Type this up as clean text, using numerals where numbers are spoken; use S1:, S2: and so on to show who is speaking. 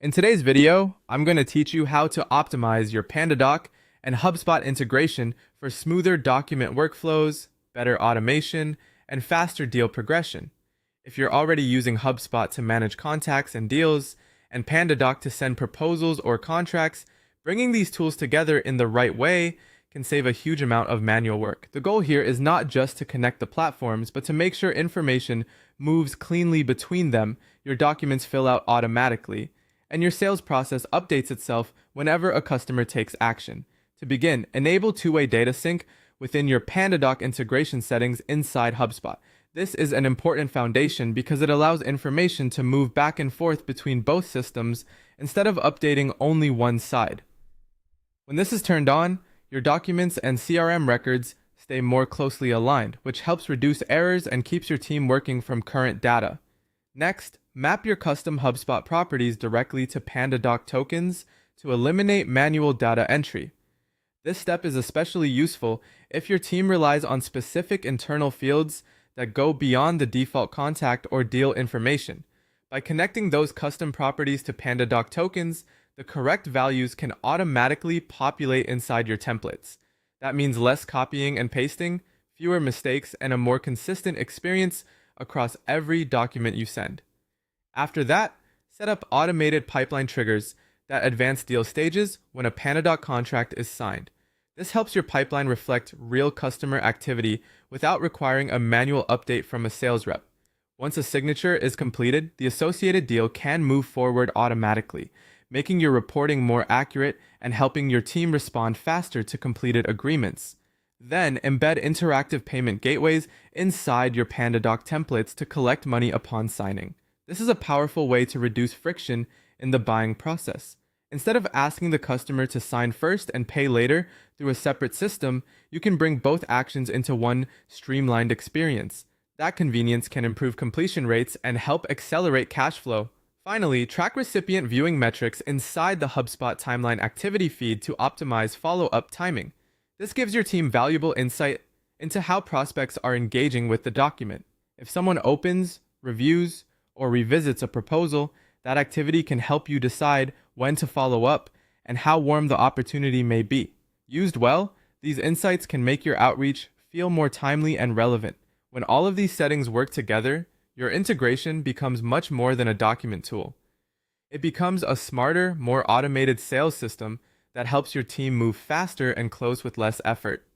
S1: In today's video, I'm going to teach you how to optimize your PandaDoc and HubSpot integration for smoother document workflows, better automation, and faster deal progression. If you're already using HubSpot to manage contacts and deals, and PandaDoc to send proposals or contracts, bringing these tools together in the right way can save a huge amount of manual work. The goal here is not just to connect the platforms, but to make sure information moves cleanly between them, your documents fill out automatically, and your sales process updates itself whenever a customer takes action. To begin, enable two-way data sync within your PandaDoc integration settings inside HubSpot. This is an important foundation because it allows information to move back and forth between both systems instead of updating only one side. When this is turned on, your documents and CRM records stay more closely aligned, which helps reduce errors and keeps your team working from current data. Next, map your custom HubSpot properties directly to PandaDoc tokens to eliminate manual data entry. This step is especially useful if your team relies on specific internal fields that go beyond the default contact or deal information. By connecting those custom properties to PandaDoc tokens, the correct values can automatically populate inside your templates. That means less copying and pasting, fewer mistakes, and a more consistent experience across every document you send. After that, set up automated pipeline triggers that advance deal stages when a PandaDoc contract is signed. This helps your pipeline reflect real customer activity without requiring a manual update from a sales rep. Once a signature is completed, the associated deal can move forward automatically, making your reporting more accurate and helping your team respond faster to completed agreements. Then, embed interactive payment gateways inside your PandaDoc templates to collect money upon signing. This is a powerful way to reduce friction in the buying process. Instead of asking the customer to sign first and pay later through a separate system, you can bring both actions into one streamlined experience. That convenience can improve completion rates and help accelerate cash flow. Finally, track recipient viewing metrics inside the HubSpot timeline activity feed to optimize follow-up timing. This gives your team valuable insight into how prospects are engaging with the document. If someone opens, reviews, or revisits a proposal, that activity can help you decide when to follow up and how warm the opportunity may be. Used well, these insights can make your outreach feel more timely and relevant. When all of these settings work together, your integration becomes much more than a document tool. It becomes a smarter, more automated sales system that helps your team move faster and close with less effort.